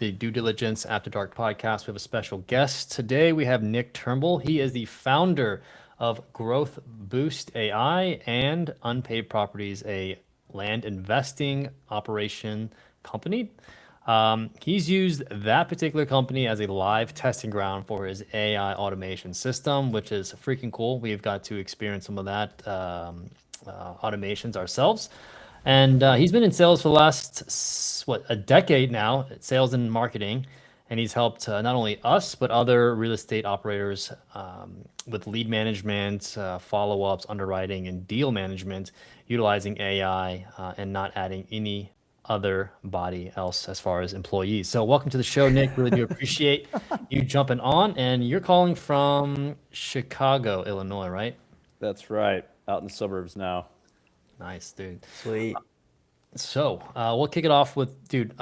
the Due Diligence After Dark podcast. We have a special guest today. We have Nick Turnbull. He is the founder of Growth Boost AI and Unpaid Properties, a land investing operation company. He's used that particular company as a live testing ground for his AI automation system, which is freaking cool. We've got to experience some of that automations ourselves. And he's been in sales for the last, a decade now, sales and marketing. And he's helped not only us, but other real estate operators with lead management, follow-ups, underwriting, and deal management, utilizing AI and not adding any other body else as far as employees. So welcome to the show, Nick. Really do appreciate you jumping on. And you're calling from Chicago, Illinois, right? That's right. Out in the suburbs now. Nice, dude. Sweet. So we'll kick it off with, dude,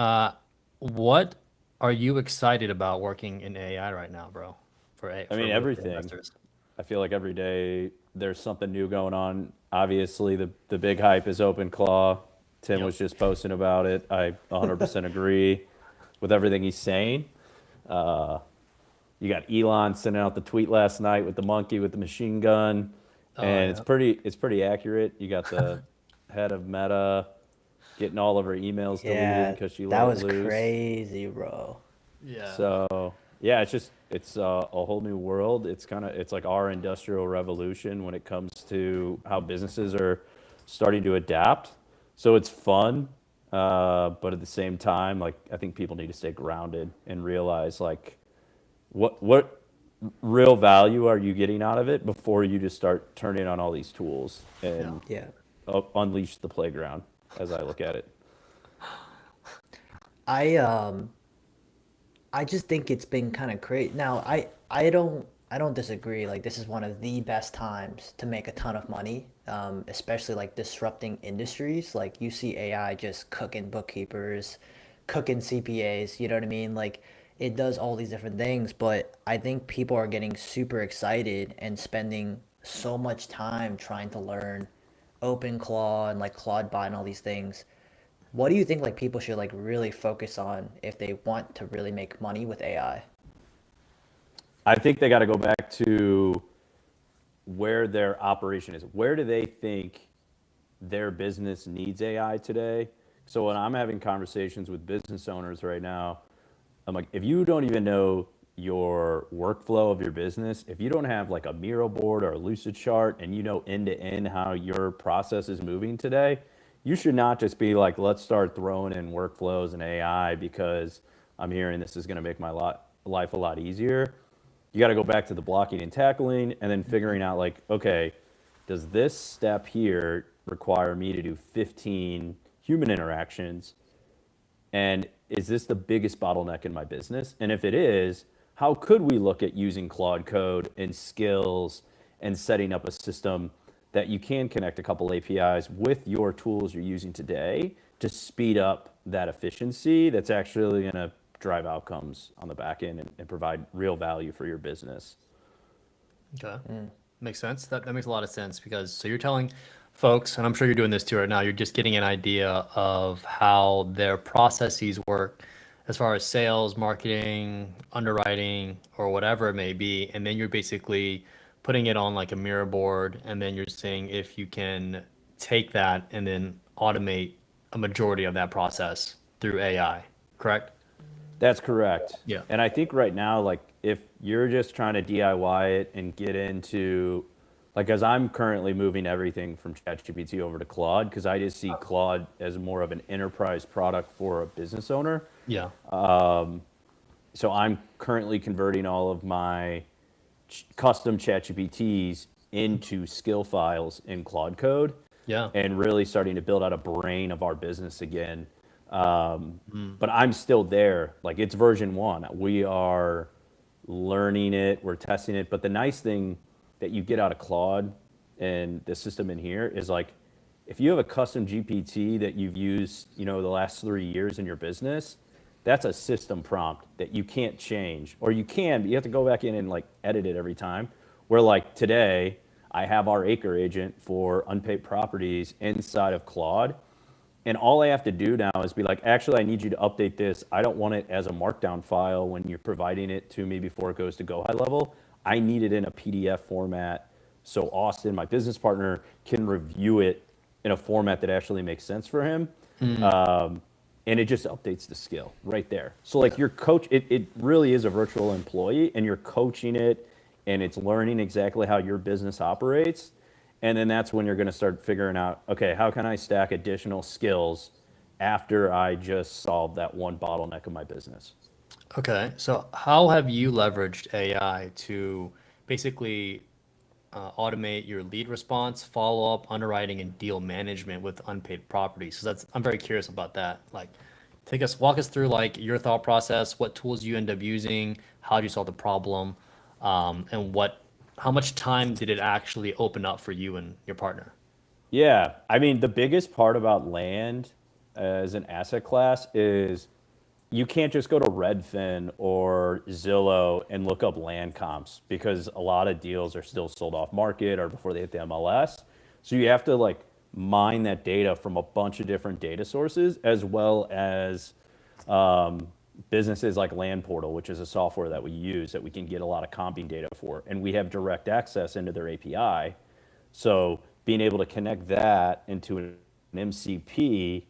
what are you excited about working in AI right now, bro? For everything. Investors? I feel like every day there's something new going on. Obviously, the big hype is OpenClaw. Tim was just posting about it. I 100% agree with everything he's saying. You got Elon sending out the tweet last night with the monkey with the machine gun. It's pretty accurate. You got the head of Meta getting all of her emails deleted because she let it loose. That was crazy, bro. Yeah. So yeah, it's a whole new world. It's like our industrial revolution when it comes to how businesses are starting to adapt. So it's fun, but at the same time, like I think people need to stay grounded and realize like what real value are you getting out of it before you just start turning on all these tools and unleash the playground, as I look at it. I just think it's been kind of crazy. Now, I don't disagree. Like this is one of the best times to make a ton of money, especially like disrupting industries. Like you see AI just cooking bookkeepers, cooking CPAs. You know what I mean? Like it does all these different things. But I think people are getting super excited and spending so much time trying to learn OpenClaw and like ClaudeBot and all these things. What do you think like people should like really focus on if they want to really make money with AI? I think they got to go back to where their operation is. Where do they think their business needs AI today? So when I'm having conversations with business owners right now, I'm like, if you don't even know your workflow of your business, if you don't have like a Miro board or a Lucid chart and you know end to end how your process is moving today, you should not just be like, let's start throwing in workflows and AI because I'm hearing this is going to make my life a lot easier. You got to go back to the blocking and tackling and then figuring out like, okay, does this step here require me to do 15 human interactions? And is this the biggest bottleneck in my business? And if it is, how could we look at using Claude Code and skills and setting up a system that you can connect a couple APIs with your tools you're using today to speed up that efficiency that's actually going to drive outcomes on the back end and provide real value for your business. Okay. Makes sense. That makes a lot of sense because so you're telling folks, and I'm sure you're doing this too right now, you're just getting an idea of how their processes work as far as sales, marketing, underwriting, or whatever it may be. And then you're basically putting it on like a Miro board. And then you're saying if you can take that and then automate a majority of that process through AI, correct? That's correct. Yeah. And I think right now, like if you're just trying to DIY it and get into, like as I'm currently moving everything from ChatGPT over to Claude, because I just see Claude as more of an enterprise product for a business owner. Yeah. So I'm currently converting all of my custom ChatGPTs into skill files in Claude Code. Yeah. And really starting to build out a brain of our business again. But I'm still there. Like it's version 1. We are learning it, we're testing it. But the nice thing that you get out of Claude and the system in here is like, if you have a custom GPT that you've used, the last 3 years in your business, that's a system prompt that you can't change, or you can, but you have to go back in and like edit it every time. Where like today, I have our acre agent for unpaid properties inside of Claude, And all I have to do now is be like, actually, I need you to update this. I don't want it as a markdown file when you're providing it to me before it goes to go high level. I need it in a PDF format so Austin, my business partner, can review it in a format that actually makes sense for him. And it just updates the skill right there. So like your coach, it really is a virtual employee, and you're coaching it, and it's learning exactly how your business operates. And then that's when you're going to start figuring out, okay, how can I stack additional skills after I just solved that one bottleneck of my business? Okay, so how have you leveraged AI to basically automate your lead response, follow up, underwriting, and deal management with unpaid properties? So that's I'm very curious about that. Like, walk us through like your thought process, what tools you end up using, how did you solve the problem, and how much time did it actually open up for you and your partner? Yeah, I mean, the biggest part about land as an asset class is you can't just go to Redfin or Zillow and look up land comps because a lot of deals are still sold off market or before they hit the MLS. So you have to like mine that data from a bunch of different data sources, as well as businesses like Land Portal, which is a software that we use that we can get a lot of comping data for. And we have direct access into their API. So being able to connect that into an MCP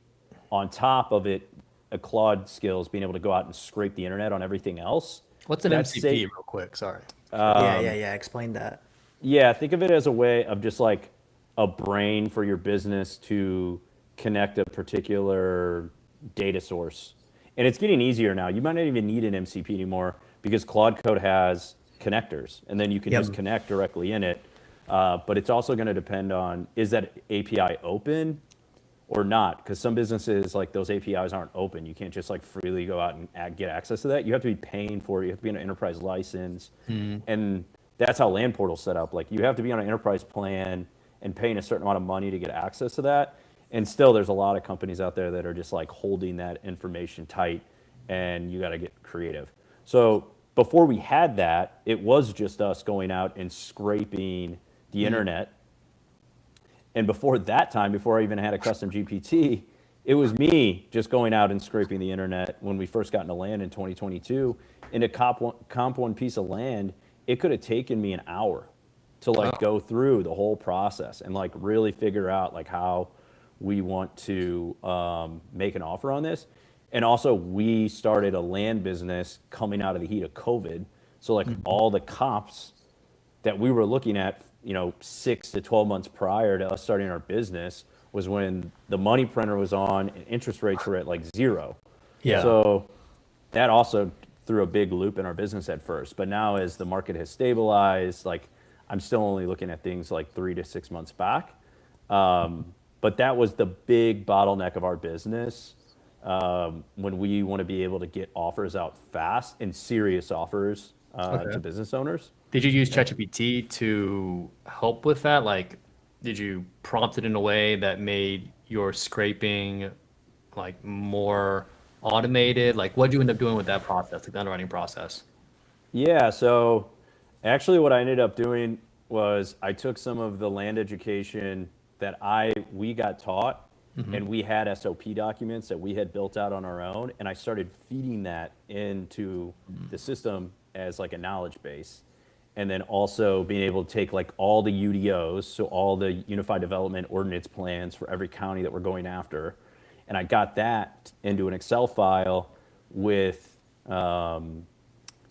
on top of it, a Claude skills, being able to go out and scrape the internet on everything else. What's an That's MCP, safe. real quick? Sorry. Yeah. Explain that. Yeah, think of it as a way of just like a brain for your business to connect a particular data source. And it's getting easier now. You might not even need an MCP anymore because Claude Code has connectors, and then you can just connect directly in it. But it's also going to depend on, is that API open or not? Because some businesses, like those APIs aren't open. You can't just like freely go out and get access to that. You have to be paying for it. You have to be on an enterprise license. And that's how Land Portal's set up. Like you have to be on an enterprise plan and paying a certain amount of money to get access to that. And still there's a lot of companies out there that are just like holding that information tight, and you got to get creative. So before we had that, it was just us going out and scraping the internet. And before that time, before I even had a custom GPT, it was me just going out and scraping the internet when we first got into land in 2022. And to comp one piece of land, it could have taken me an hour to like go through the whole process and like really figure out like how we want to make an offer on this. And also we started a land business coming out of the heat of COVID. So like all the comps that we were looking at, 6 to 12 months prior to us starting our business was when the money printer was on and interest rates were at like 0. Yeah. So that also threw a big loop in our business at first. But now as the market has stabilized, like I'm still only looking at things like 3 to 6 months back. But that was the big bottleneck of our business when we want to be able to get offers out fast and serious offers to business owners. Did you use ChatGPT to help with that? Like, did you prompt it in a way that made your scraping like more automated? Like, what did you end up doing with that process, like the underwriting process? Yeah, so actually what I ended up doing was I took some of the land education that we got taught, and we had SOP documents that we had built out on our own, and I started feeding that into the system as like a knowledge base. And then also being able to take like all the UDOs, so all the Unified Development Ordinance plans for every county that we're going after. And I got that into an Excel file with the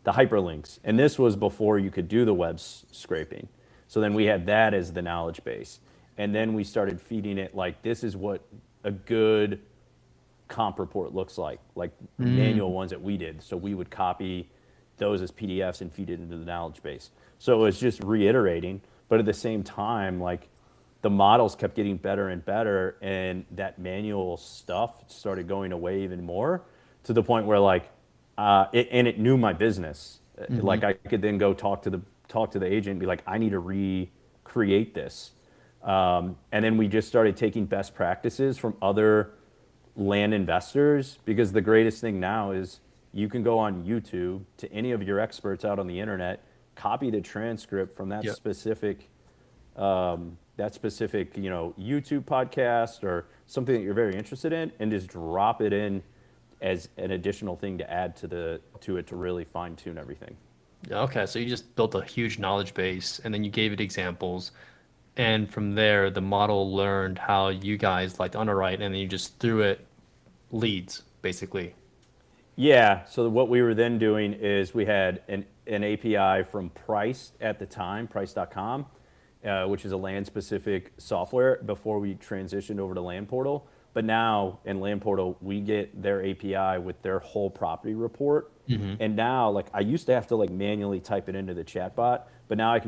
hyperlinks. And this was before you could do the web scraping. So then we had that as the knowledge base. And then we started feeding it like, this is what a good comp report looks like manual ones that we did. So we would copy those as PDFs and feed it into the knowledge base. So it was just reiterating, but at the same time, like the models kept getting better and better, and that manual stuff started going away even more to the point where like, it knew my business. Like I could then go talk to the agent and be like, I need to recreate this. And then we just started taking best practices from other land investors, because the greatest thing now is you can go on YouTube to any of your experts out on the internet, copy the transcript from that specific that specific, YouTube podcast or something that you're very interested in, and just drop it in as an additional thing to add to it to really fine tune everything. Yeah, okay, so you just built a huge knowledge base and then you gave it examples. And from there, the model learned how you guys like to underwrite, and then you just threw it leads, basically. Yeah. So what we were then doing is we had an API from Price at the time, price.com, which is a land specific software before we transitioned over to Land Portal. But now in Land Portal, we get their API with their whole property report. And now, like, I used to have to like manually type it into the chatbot, but now it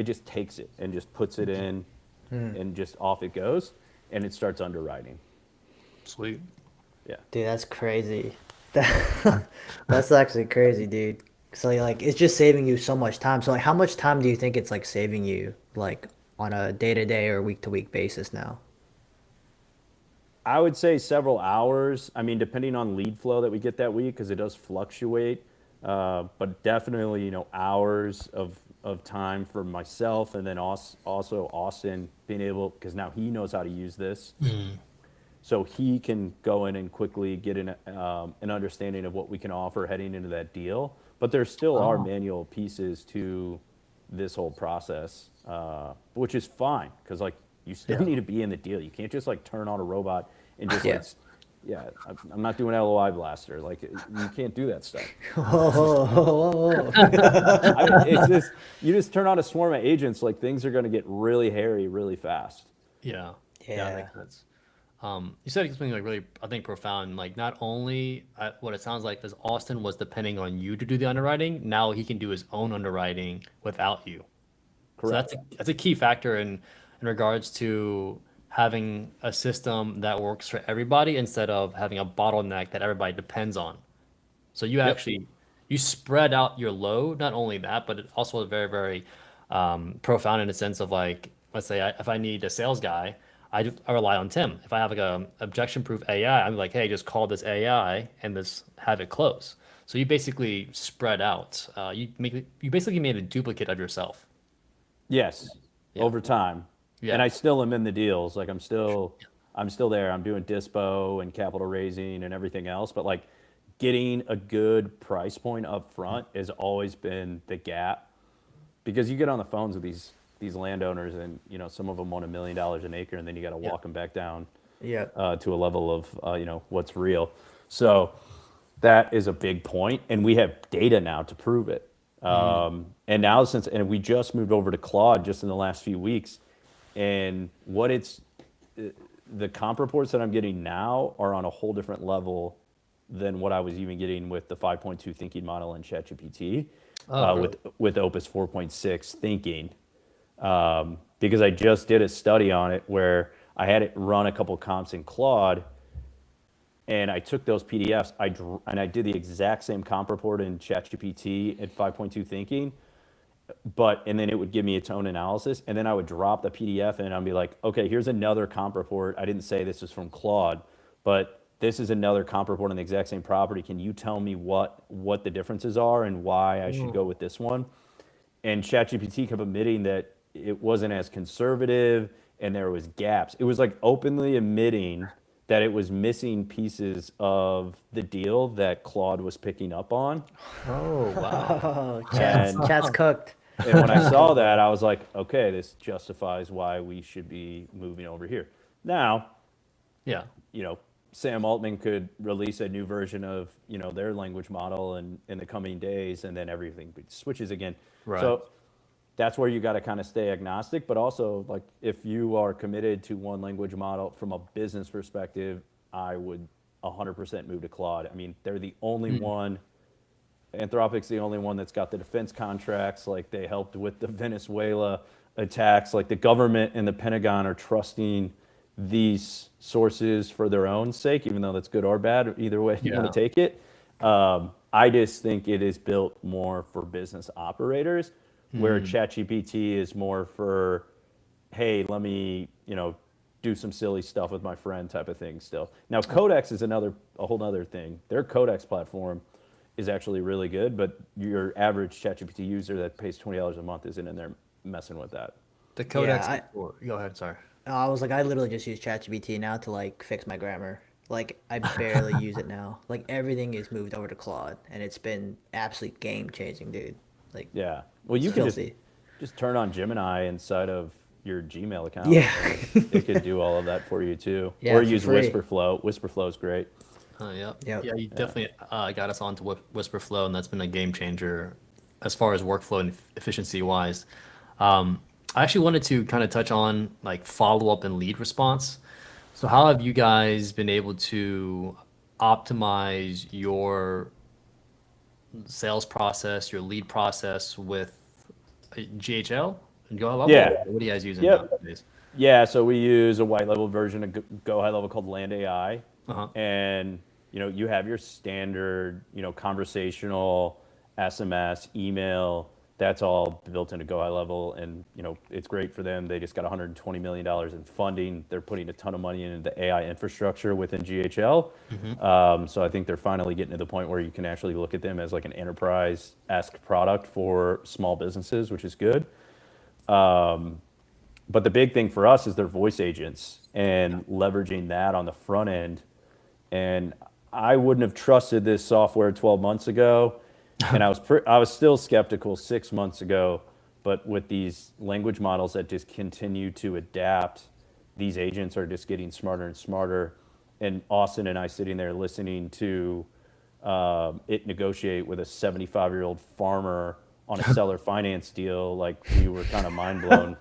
just takes it and just puts it in and just off it goes, and it starts underwriting. Sweet. Yeah. Dude, that's crazy. That's actually crazy, dude. So like, it's just saving you so much time. So like, how much time do you think it's like saving you, like on a day-to-day or week-to-week basis now? I would say several hours. I mean, depending on lead flow that we get that week, because it does fluctuate. But definitely, hours of time for myself, and then also Austin being able, because now he knows how to use this. So he can go in and quickly get an understanding of what we can offer heading into that deal. But there still are manual pieces to this whole process, which is fine, because like you still need to be in the deal. You can't just like turn on a robot and just I'm not doing LOI blaster. Like, you can't do that stuff. Whoa. It's just, you just turn on a swarm of agents, like things are going to get really hairy really fast. Yeah. Yeah. That makes sense. You said something like really, I think, profound. Like, not only what it sounds like is Austin was depending on you to do the underwriting. Now he can do his own underwriting without you. Correct. So that's a key factor in regards to having a system that works for everybody instead of having a bottleneck that everybody depends on. So you actually you spread out your load. Not only that, but it also is very, very profound in the sense of like, let's say if I need a sales guy, I rely on Tim. If I have like a objection-proof AI, I'm like, hey, just call this AI and just have it close. So you basically spread out. You basically made a duplicate of yourself. Yes, over time. Yeah. And I still am in the deals. Like, I'm still there. I'm doing dispo and capital raising and everything else. But like, getting a good price point up front has always been the gap, because you get on the phones with these landowners, and some of them want $1 million an acre, and then you got to walk them back down to a level of what's real. So that is a big point, and we have data now to prove it. And now and we just moved over to Claude just in the last few weeks, and the comp reports that I'm getting now are on a whole different level than what I was even getting with the 5.2 thinking model in ChatGPT, really? with Opus 4.6 thinking. Because I just did a study on it where I had it run a couple comps in Claude, and I took those PDFs, and I did the exact same comp report in ChatGPT at 5.2 thinking, and then it would give me its own analysis, and then I would drop the PDF in, and I'd be like, okay, here's another comp report. I didn't say this is from Claude, but this is another comp report on the exact same property. Can you tell me what the differences are and why I should go with this one? And ChatGPT kept admitting that it wasn't as conservative and there was gaps. It was like openly admitting that it was missing pieces of the deal that Claude was picking up on. Oh, wow. Oh, chat's cooked. And when I saw that, I was like, okay, this justifies why we should be moving over here. Now, Yeah. Sam Altman could release a new version of, their language model in the coming days, and then everything switches again. Right. So that's where you got to kind of stay agnostic, but also, like, if you are committed to one language model from a business perspective, I would 100% move to Claude. I mean, they're the only one. Anthropic's the only one that's got the defense contracts. Like, they helped with the Venezuela attacks. Like, the government and the Pentagon are trusting these sources for their own sake, even though that's good or bad, either way you want to take it. I just think it is built more for business operators, where ChatGPT is more for, hey, let me, do some silly stuff with my friend type of thing still. Now, Codex is a whole other thing. Their Codex platform is actually really good, but your average ChatGPT user that pays $20 a month isn't in there messing with that. The codex. Yeah, Go ahead. Sorry. I was like, I literally just use ChatGPT now to like fix my grammar. Like I barely use it now. Like everything is moved over to Claude, and it's been absolute game changing, dude. Like Yeah. Well, it's you can filthy. just turn on Gemini inside of your Gmail account, Yeah, and it could do all of that for you too. yeah, Or for use free. WhisperFlow. WhisperFlow is great. Yeah. Yep. Yeah, you Yeah. definitely got us onto WhisperFlow, and that's been a game changer as far as workflow and efficiency wise. I actually wanted to kind of touch on like follow up and lead response. So how have you guys been able to optimize your sales process, your lead process with GHL and Go Level? Yeah. What are you guys using Yep. nowadays? Yeah, so we use a white level version of Go High Level called Land AI, Uh-huh. and you have your standard conversational SMS, email. That's all built into Go High Level, and it's great for them. They just got $120 million in funding. They're putting a ton of money into the AI infrastructure within GHL. So I think they're finally getting to the point where you can actually look at them as like an enterprise-esque product for small businesses, which is good. But the big thing for us is their voice agents and leveraging that on the front end. And I wouldn't have trusted this software 12 months ago, and I was still skeptical 6 months ago. But with these language models that just continue to adapt, these agents are just getting smarter and smarter. And Austin and I sitting there listening to it negotiate with a 75-year-old farmer on a seller finance deal, like we were kind of mind blown.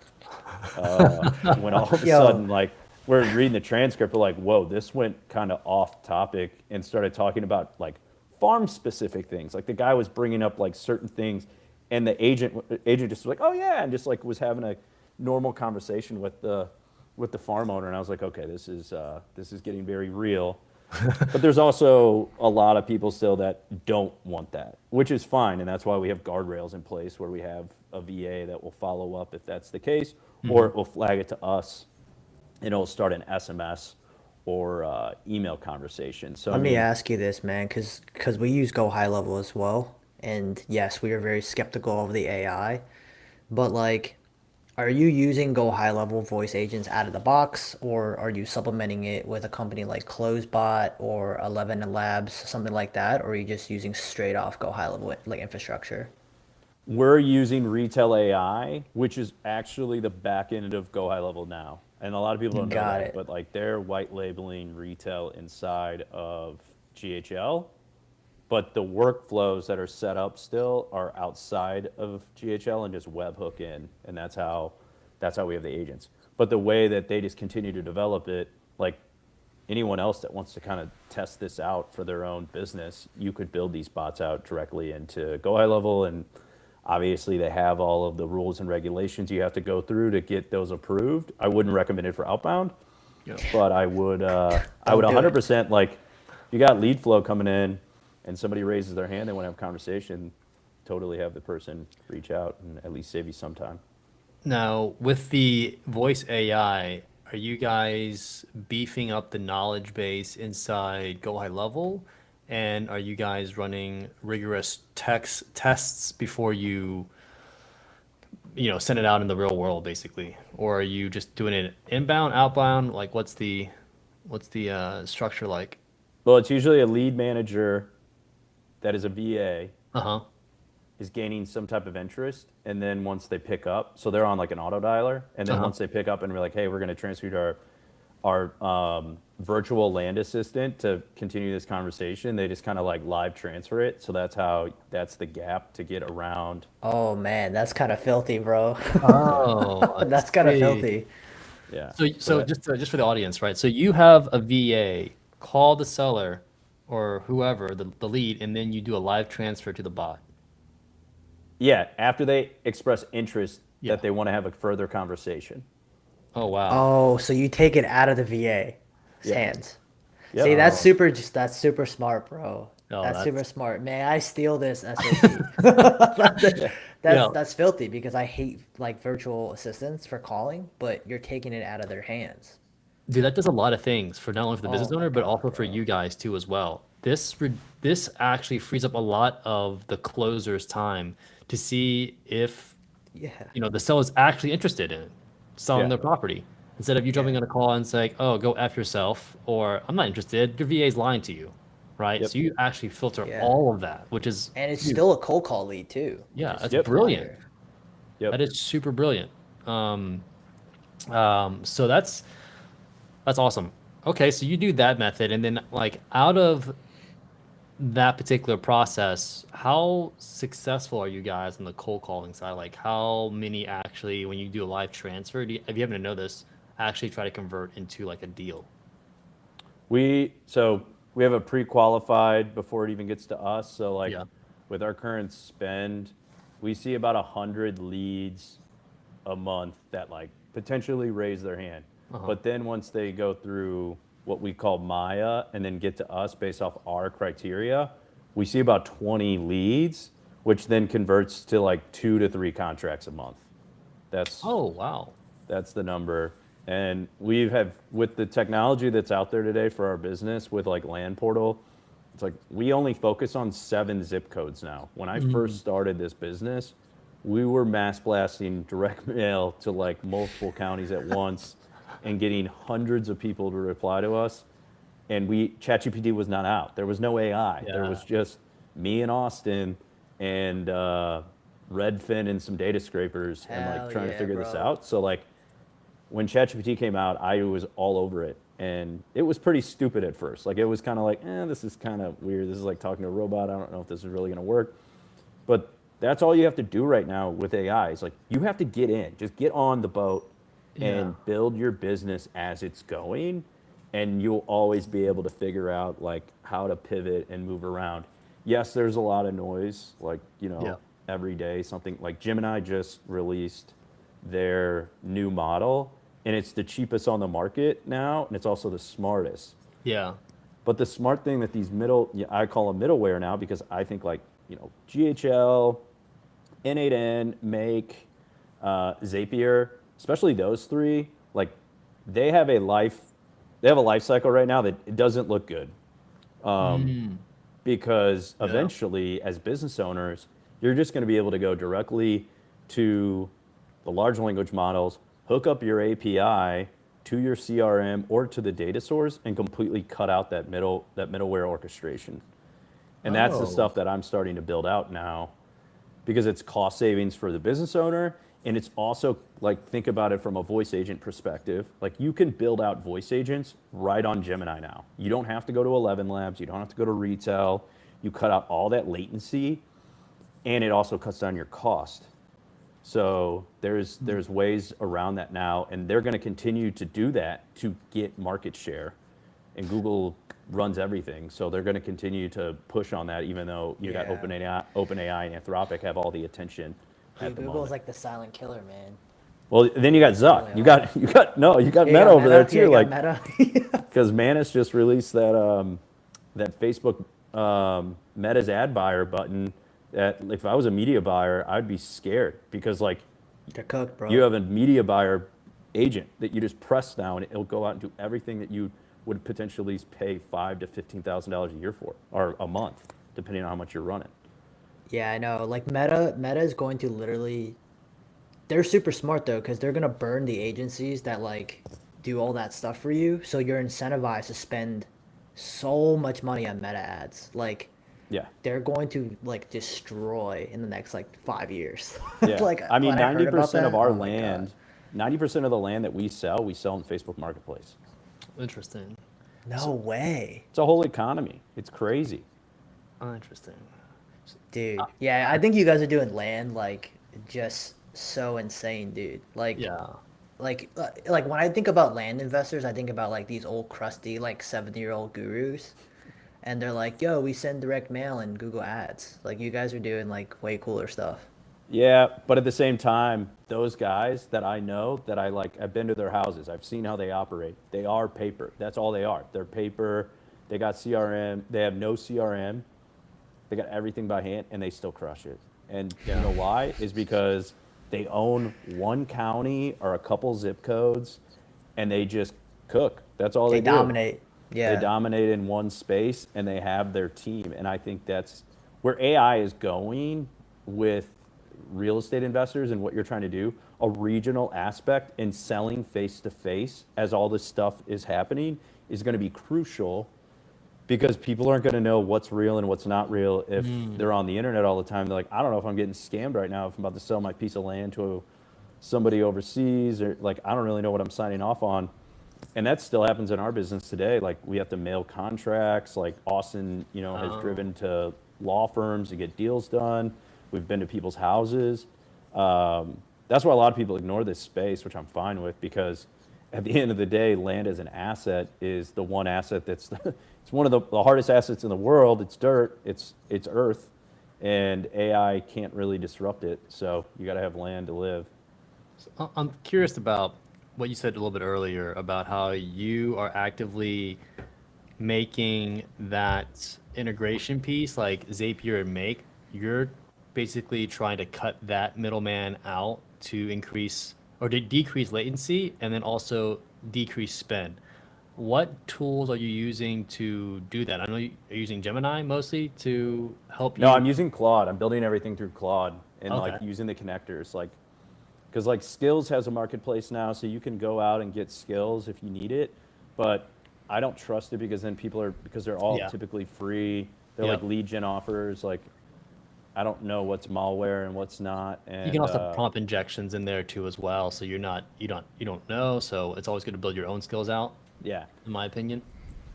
When all of a Yo. sudden, like, we're reading the transcript, we're like, whoa, this went kind of off topic, and started talking about like farm specific things. Like the guy was bringing up like certain things, and the agent just was like, oh yeah, and just like was having a normal conversation with the farm owner, and I was like, okay, this is getting very real. But there's also a lot of people still that don't want that, which is fine, and that's why we have guardrails in place where we have a VA that will follow up if that's the case, or it will flag it to us, and it'll start an SMS or email conversation. So I Let me mean, ask you this, man, because we use Go High Level as well, and yes, we are very skeptical of the AI, but like, are you using Go High Level voice agents out of the box, or are you supplementing it with a company like CloseBot or 11 Labs, something like that, or are you just using straight off Go High Level like infrastructure? we're using Retail AI, which is actually the back end of Go High Level now. And a lot of people don't know Got that, it. but like they're white labeling retail inside of GHL, but the workflows that are set up still are outside of GHL and just webhook in, and that's how we have the agents. But the way that they just continue to develop it, like anyone else that wants to kind of test this out for their own business, you could build these bots out directly into Go High Level, and obviously they have all of the rules and regulations you have to go through to get those approved. I wouldn't recommend it for outbound, Yeah. but I would Don't do it. 100%, like, you got lead flow coming in and somebody raises their hand, they want to have a conversation, totally have the person reach out and at least save you some time. Now, with the voice AI, are you guys beefing up the knowledge base inside Go High Level? And are you guys running rigorous tests before send it out in the real world, basically? Or are you just doing it inbound, outbound? Like, what's the structure like? Well, it's usually a lead manager that is a VA Uh-huh. is gaining some type of interest, and then once they pick up, so they're on like an auto dialer, and then Uh-huh. once they pick up and we're like, hey, we're going to transfer you to our virtual land assistant to continue this conversation, they just kind of like live transfer it. So that's the gap to get around. Oh man, that's kind of filthy, bro. Oh, I That's kind of see. filthy. Yeah. So that- just for the audience, right? So you have a VA call the seller or whoever, the lead, and then you do a live transfer to the bot. yeah, after they express interest Yeah. that they want to have a further conversation. Oh, wow. Oh, so you take it out of the VA's Yeah. hands. Yep. See, that's super smart, bro. Oh, That's that's- super smart. May I steal this SOP? that's, Yeah. that's filthy because I hate like virtual assistants for calling, but you're taking it out of their hands. Dude, that does a lot of things for not only for the Oh business my owner, but God, also for you guys too as well. This actually frees up a lot of the closer's time to see if Yeah. the seller's actually interested in it. selling Yeah. their property. Instead of you jumping on a call and saying, "Oh, go F yourself," or "I'm not interested," your VA's lying to you, right? Yep. So you actually filter Yeah. all of that, which is And it's huge. still a cold call lead too, which Yeah, is that's Yep. brilliant. fire. That Yep. is super brilliant. So that's awesome. Okay, so you do that method, and then like out of that particular process, how successful are you guys on the cold calling side? Like how many actually, when you do a live transfer, if you happen to know this, actually try to convert into like a deal? We have a pre-qualified before it even gets to us. So like Yeah. with our current spend, we see about 100 leads a month that like potentially raise their hand. Uh-huh. But then once they go through what we call Maya and then get to us based off our criteria, we see about 20 leads, which then converts to like 2 to 3 contracts a month. That's Oh, wow. that's the number. And we have, with the technology that's out there today for our business with like Land Portal, it's like we only focus on 7 zip codes now. When I first started this business, we were mass blasting direct mail to like multiple counties at once and getting hundreds of people to reply to us. And ChatGPT was not out. There was no AI. There Yeah. was just me and Austin and Redfin and some data scrapers and like Hell trying to yeah, figure this bro. out. So like when ChatGPT came out, I was all over it. And it was pretty stupid at first. Like it was kind of like, this is kind of weird. This is like talking to a robot. I don't know if this is really going to work. But that's all you have to do right now with AI. Is like you have to get in, just get on the boat and Yeah. build your business as it's going, and you'll always be able to figure out like how to pivot and move around. Yes, there's a lot of noise, like Yeah. every day something like Gemini just released their new model, and it's the cheapest on the market now, and it's also the smartest. Yeah. But the smart thing that these I call them middleware now because I think like, GHL, N8N, Make, Zapier, especially those 3, like they have a life cycle right now that it doesn't look good. Because Yeah. eventually as business owners, you're just going to be able to go directly to the large language models, hook up your API to your CRM or to the data source and completely cut out that middleware orchestration. And that's the Oh. stuff that I'm starting to build out now because it's cost savings for the business owner. And it's also like, think about it from a voice agent perspective. Like you can build out voice agents right on Gemini now. You don't have to go to 11 Labs. You don't have to go to retail. You cut out all that latency and it also cuts down your cost. So there's ways around that now, and they're going to continue to do that to get market share. And Google runs everything, so they're going to continue to push on that, even though you got Yeah. OpenAI and Anthropic have all the attention at Dude, the Google's moment. like the silent killer, man. Well, then you got Zuck. really You are. got you got Yeah, Meta you got over there Meta. Yeah, too, you like got Meta. because Manus just released that Facebook Meta's ad buyer button. That if I was a media buyer, I'd be scared because like They're cooked, bro. you have a media buyer agent that you just press down, and it'll go out and do everything that you would potentially pay $5,000 to $15,000 a year for, or a month, depending on how much you're running. Yeah, I know. Like Meta is going to literally. They're super smart though, because they're gonna burn the agencies that like do all that stuff for you. So you're incentivized to spend so much money on Meta ads. Like Yeah. they're going to like destroy in the next like 5 years. Yeah. Like I mean, when I heard about 90% that, of our oh my God. land, 90% of the land that we sell in Facebook Marketplace. Interesting. No way, It's a whole economy. It's crazy. Oh, interesting. dude. Yeah, I think you guys are doing land like just so insane, dude. Like Yeah. like when I think about land investors, I think about like these old crusty like 70-year-old gurus, and they're like, "Yo, we send direct mail and Google Ads." Like you guys are doing like way cooler stuff. Yeah, but at the same time, those guys that I know that I like, I've been to their houses. I've seen how they operate. They are paper. That's all they are. They're paper. They got CRM. They have no CRM. They got everything by hand, and they still crush it. And you know why? Is because they own one county or a couple zip codes, and they just cook. That's all They they do. dominate. Yeah. They dominate in one space, and they have their team. And I think that's where AI is going with real estate investors and what you're trying to do, a regional aspect in selling face to face as all this stuff is happening is going to be crucial, because people aren't going to know what's real and what's not real if they're on the internet all the time. They're like, I don't know if I'm getting scammed right now, if I'm about to sell my piece of land to somebody overseas, or like, I don't really know what I'm signing off on. And that still happens in our business today. Like, we have to mail contracts. Like, Austin, has driven to law firms to get deals done. We've been to people's houses. That's why a lot of people ignore this space, which I'm fine with, because at the end of the day, land as an asset is the one asset that's it's one of the hardest assets in the world. It's dirt, it's earth, and AI can't really disrupt it. So you got to have land to live. I'm curious about what you said a little bit earlier about how you are actively making that integration piece, like Zapier and Make. You're basically trying to cut that middleman out to increase or to decrease latency, and then also decrease spend. What tools are you using to do that? I know you're using Gemini mostly to help you. No, I'm using Claude. I'm building everything through Claude and Okay. like using the connectors, like, because like Skills has a marketplace now, so you can go out and get skills if you need it, but I don't trust it, because then because they're all Yeah. typically free. They're Yep. like lead gen offers. Like, I don't know what's malware and what's not. And You can also prompt injections in there too as well, so you don't know. So it's always good to build your own skills out, yeah, in my opinion.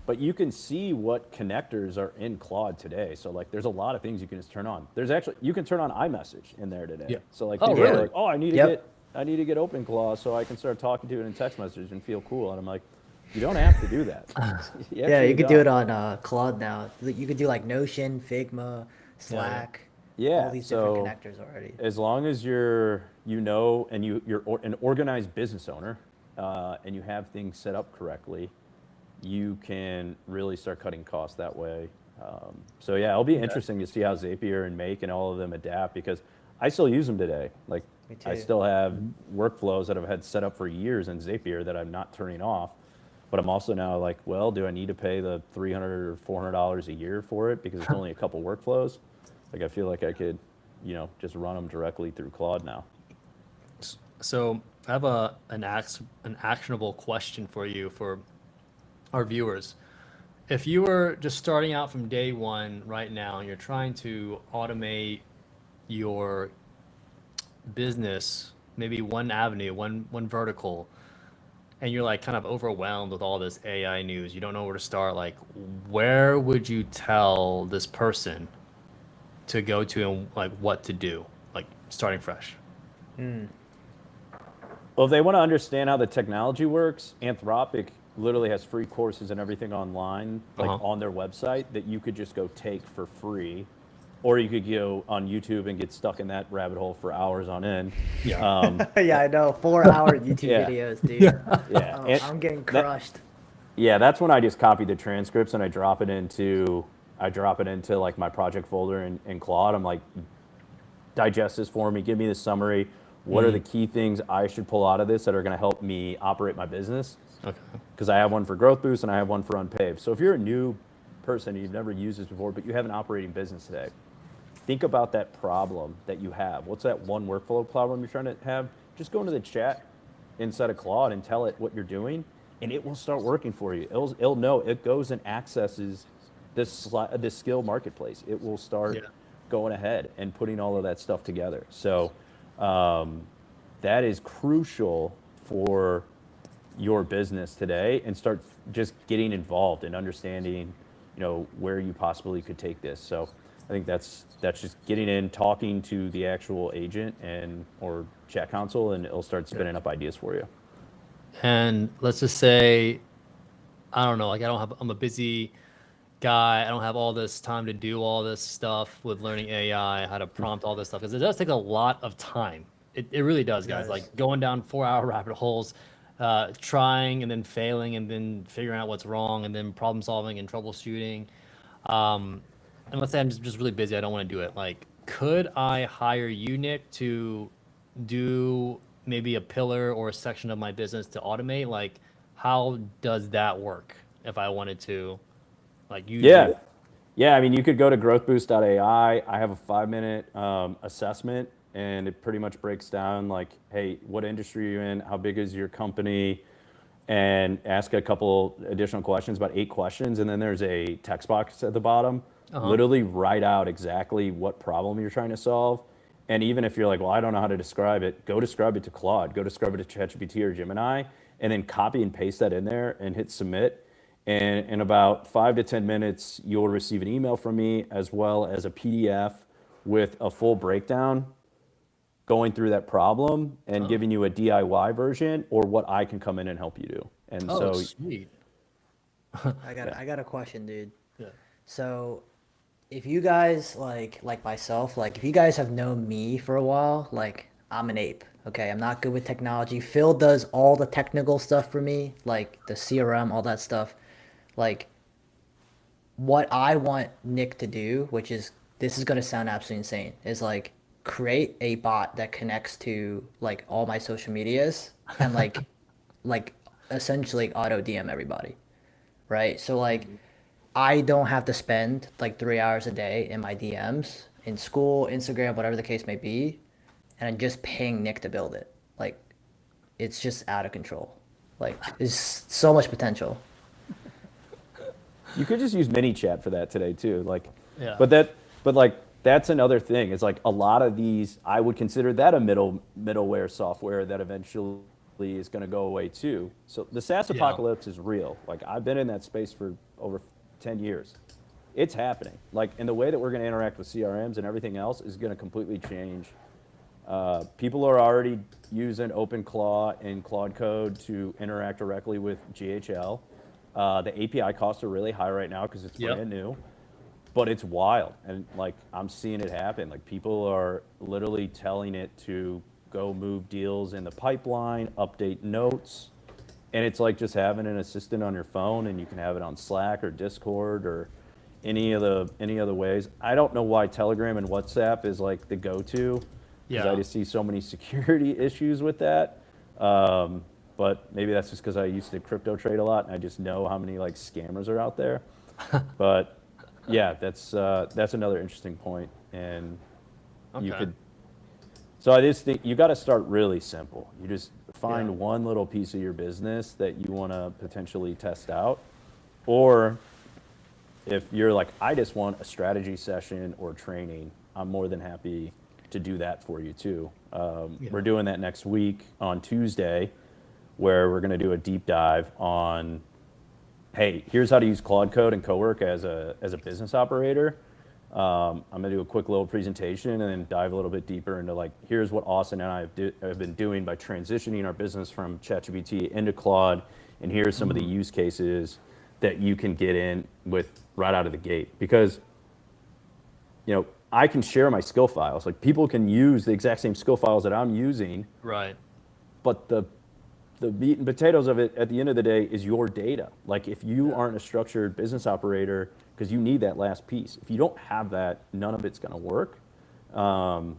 but you can see what connectors are in Claude today. So like, there's a lot of things you can just turn on. There's actually, you can turn on iMessage in there today. Yeah. So like, Oh, people are really? like, oh, I need to Yep. get OpenClaw so I can start talking to it in text message and feel cool. And I'm like, you don't have to do that. Yeah, you could do it on Claude now. You could do like Notion, Figma, Slack. Yeah, all these different so connectors already. as long as you're an organized business owner, and you have things set up correctly, you can really start cutting costs that way. So yeah, it'll be interesting to see how Zapier and Make and all of them adapt, because I still use them today. Like, Me I too. still have workflows that I've had set up for years in Zapier that I'm not turning off. But I'm also now like, well, do I need to pay the $300 or $400 a year for it because it's only a couple workflows? Like, I feel like I could, just run them directly through Claude now. So I have an actionable question for you, for our viewers. If you were just starting out from day one right now and you're trying to automate your business, maybe one avenue, one vertical, and you're like kind of overwhelmed with all this AI news, you don't know where to start, like, where would you tell this person to go to and like what to do, like starting fresh? Well, if they want to understand how the technology works, Anthropic literally has free courses and everything online, like on their website, that you could just go take for free. Or you could go on YouTube and get stuck in that rabbit hole for hours on end. Yeah. Yeah, I know. 4-hour YouTube Yeah. videos, dude. Yeah. Oh, And I'm getting that- crushed. Yeah, that's when I just copy the transcripts and I drop it into like my project folder in Claude. I'm like, digest this for me, give me the summary. What are the key things I should pull out of this that are going to help me operate my business? Okay. Because I have one for Growth Boost and I have one for Unpaved. So if you're a new person and you've never used this before, but you have an operating business today, think about that problem that you have. What's that one workflow problem you're trying to have? Just go into the chat inside of Claude and tell it what you're doing, and it will start working for you. It'll know. It goes and accesses this skill marketplace. It will start going ahead and putting all of that stuff together. So that is crucial for your business today, and start just getting involved and understanding, where you possibly could take this. So I think that's just getting in, talking to the actual agent or chat console, and it'll start spinning up ideas for you. And let's just say, I don't know, like I'm a busy guy. I don't have all this time to do all this stuff with learning AI, how to prompt all this stuff, because it does take a lot of time. It really does, guys. Like going down 4-hour rabbit holes, trying and then failing and then figuring out what's wrong and then problem solving and troubleshooting. And let's say I'm just really busy. I don't want to do it. Like, could I hire you, Nick, to do maybe a pillar or a section of my business to automate? Like, how does that work if I wanted to, like, use Yeah. you? Yeah, I mean, you could go to growthboost.ai. I have a 5-minute assessment and it pretty much breaks down like, hey, what industry are you in? How big is your company? And ask a couple additional questions, about 8 questions, and then there's a text box at the bottom. Literally write out exactly what problem you're trying to solve. And even if you're like, well, I don't know how to describe it, go describe it to Claude, go describe it to ChatGPT or Gemini, and then copy and paste that in there and hit submit. And in about 5 to 10 minutes, you'll receive an email from me as well as a PDF with a full breakdown going through that problem and giving you a DIY version or what I can come in and help you do. And so sweet. I got a question, dude. Yeah. So if you guys like myself, like if you guys have known me for a while, like I'm an ape. Okay, I'm not good with technology. Phil does all the technical stuff for me, like the CRM, all that stuff. Like what I want Nick to do, which is this is gonna sound absolutely insane, is like create a bot that connects to like all my social medias and like essentially auto DM everybody, right? So like I don't have to spend like 3 hours a day in my DMs in school, Instagram, whatever the case may be, and I'm just paying Nick to build it. Like it's just out of control. Like there's so much potential. you could just use ManyChat for that today too. Like, Yeah. but like that's another thing. It's like a lot of these, I would consider that a middleware software that eventually is going to go away too. So the SaaS apocalypse is real. Like I've been in that space for over 10 years. It's happening. Like, and the way that we're going to interact with CRMs and everything else is going to completely change. People are already using OpenClaw and Claude Code to interact directly with GHL. The API costs are really high right now because it's brand new, but it's wild. And like, I'm seeing it happen. Like people are literally telling it to go move deals in the pipeline, update notes. And it's like just having an assistant on your phone, and you can have it on Slack or Discord or any other ways. I don't know why Telegram and WhatsApp is like the go-to, because I just see so many security issues with that. But maybe that's just because I used to crypto trade a lot, and I just know how many like scammers are out there. But yeah, that's another interesting point, and you could. So I just think you got to start really simple. You just find one little piece of your business that you want to potentially test out. Or if you're like, I just want a strategy session or training, I'm more than happy to do that for you too. We're doing that next week on Tuesday, where we're going to do a deep dive on, hey, here's how to use Claude Code and Cowork as a business operator. I'm going to do a quick little presentation and then dive a little bit deeper into like, here's what Austin and I have been doing by transitioning our business from ChatGPT into Claude, and here's some of the use cases that you can get in with right out of the gate. Because, you know, I can share my skill files. Like people can use the exact same skill files that I'm using. Right. But the meat and potatoes of it at the end of the day is your data. Like if you aren't a structured business operator, because you need that last piece. If you don't have that, none of it's going to work. And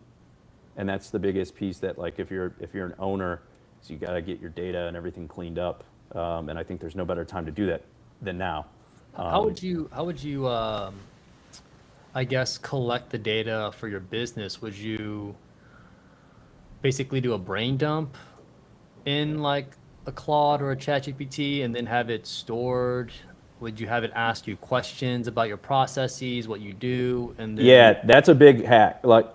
that's the biggest piece, that like if you're an owner, so you got to get your data and everything cleaned up. And I think there's no better time to do that than now. How would you I guess collect the data for your business? Would you basically do a brain dump in like a Claude or a ChatGPT and then have it stored? Would you have it ask you questions about your processes, what you do, and then... Yeah, that's a big hack. Like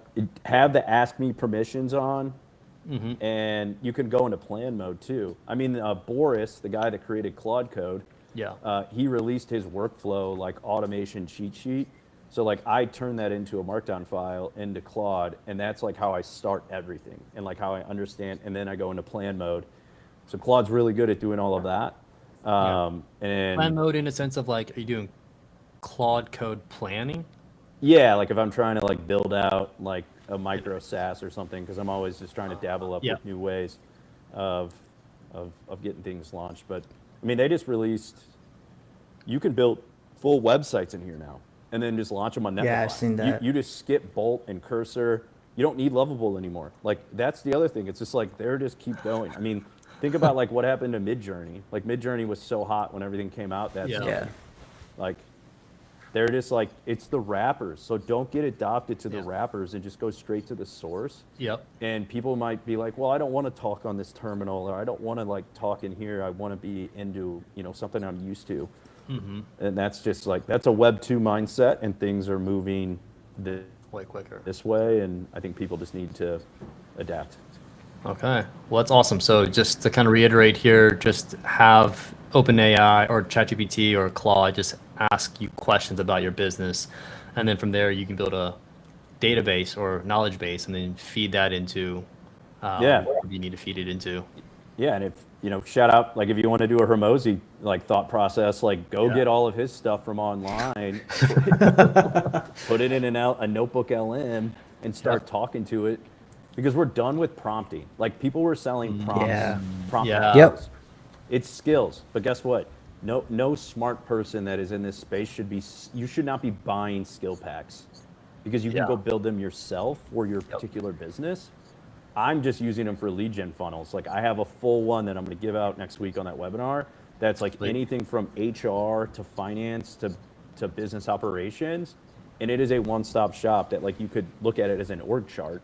have the ask me permissions on, and you can go into plan mode too. I mean, Boris, the guy that created Claude Code, he released his workflow like automation cheat sheet. So like I turn that into a markdown file into Claude, and that's like how I start everything and like how I understand, and then I go into plan mode. So Claude's really good at doing all of that. And plan mode in a sense of like, are you doing Claude Code planning? Yeah, like if I'm trying to like build out like a micro SaaS or something, because I'm always just trying to dabble up with new ways of getting things launched. But I mean, they just released, you can build full websites in here now, and then just launch them on Netlify. Yeah, I've seen that. You just skip Bolt and Cursor. You don't need Lovable anymore. Like that's the other thing. It's just like they're just keep going. I mean, think about like what happened to Midjourney. Like Midjourney was so hot when everything came out. That's like they're just like, it's the wrappers. So don't get adopted to the wrappers and just go straight to the source. Yep. And people might be like, well, I don't want to talk on this terminal, or I don't want to like talk in here. I want to be into, something I'm used to. And that's just like, that's a Web 2 mindset, and things are moving Way quicker. this way. And I think people just need to adapt. Okay. Well, that's awesome. So just to kind of reiterate here, just have OpenAI or ChatGPT or Claude just ask you questions about your business. And then from there, you can build a database or knowledge base and then feed that into whatever you need to feed it into. Yeah, and if, shout out, like if you want to do a Hermosi like thought process, like go get all of his stuff from online, put it in a notebook LM and start talking to it, because we're done with prompting. Like people were selling prompts. Yeah. It's skills, but guess what? No smart person that is in this space you should not be buying skill packs, because you can go build them yourself for your particular business. I'm just using them for lead gen funnels. Like I have a full one that I'm going to give out next week on that webinar. That's like anything from HR to finance to business operations. And it is a one-stop shop that like you could look at it as an org chart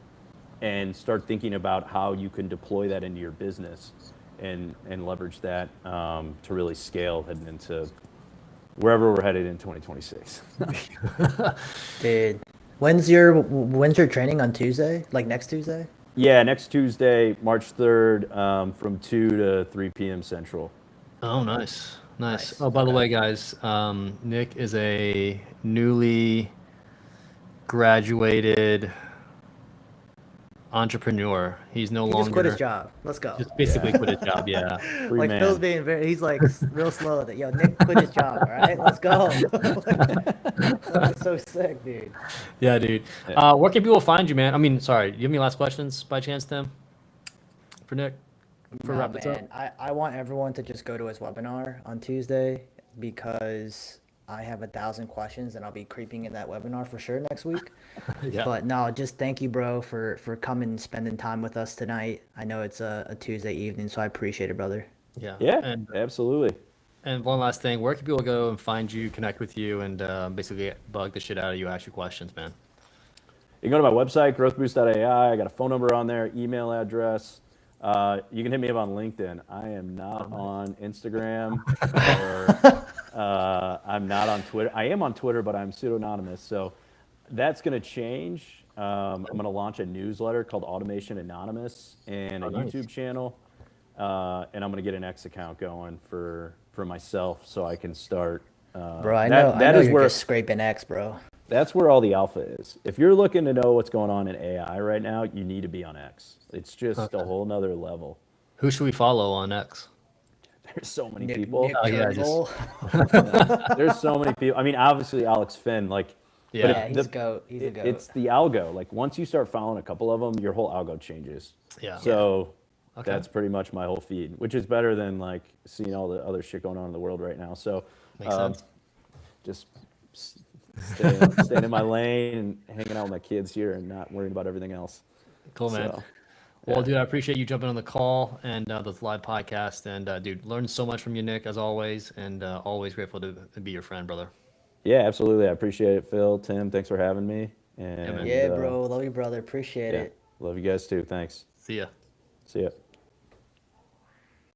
and start thinking about how you can deploy that into your business and leverage that to really scale heading into wherever we're headed in 2026. Dude, when's your training on Tuesday? Like next Tuesday? Yeah, next Tuesday, March 3rd, from 2 to 3 p.m. Central. Oh, nice. Oh, by the way, guys, Nick is a newly graduated entrepreneur. He's no longer Just quit his job. Let's go. Just basically quit his job. Yeah. Free Like man. Phil's being he's like real slow. That Nick quit his job. All right, let's go. That's so sick, dude. Yeah, dude. Where can people find you, man? I mean, sorry. Do you have any last questions by chance, Tim? For Nick? For wrap this up? I want everyone to just go to his webinar on Tuesday, because I have 1,000 questions and I'll be creeping in that webinar for sure next week. Yeah. But no, just thank you, bro, for coming and spending time with us tonight. I know it's a Tuesday evening, so I appreciate it, brother. Yeah. Yeah, absolutely. And one last thing, where can people go and find you, connect with you, and basically bug the shit out of you, ask you questions, man? You can go to my website, growthboost.ai. I got a phone number on there, email address. You can hit me up on LinkedIn. I am not on Instagram, or I'm not on Twitter. I am on Twitter, but I'm pseudonymous. So that's going to change. I'm going to launch a newsletter called Automation Anonymous and a YouTube channel. And I'm going to get an X account going for myself, so I can start. Bro, I know you're just scraping X, bro. That's where all the alpha is. If you're looking to know what's going on in AI right now, you need to be on X. It's just a whole nother level. Who should we follow on X? There's so many people. Nick Turnbull. There's so many people. I mean, obviously Alex Finn, like, yeah, he's a goat. It's the algo. Like once you start following a couple of them, your whole algo changes. Yeah. So that's pretty much my whole feed, which is better than like seeing all the other shit going on in the world right now. So Makes sense. Just staying in my lane and hanging out with my kids here and not worrying about everything else. Cool, man. So, well, dude, I appreciate you jumping on the call and this live podcast. And dude, learned so much from you, Nick, as always, and always grateful to be your friend, brother. Yeah, absolutely. I appreciate it, Phil. Tim, thanks for having me. And Yeah, bro. Love you, brother. Appreciate it. Love you guys too. Thanks. See ya. See ya.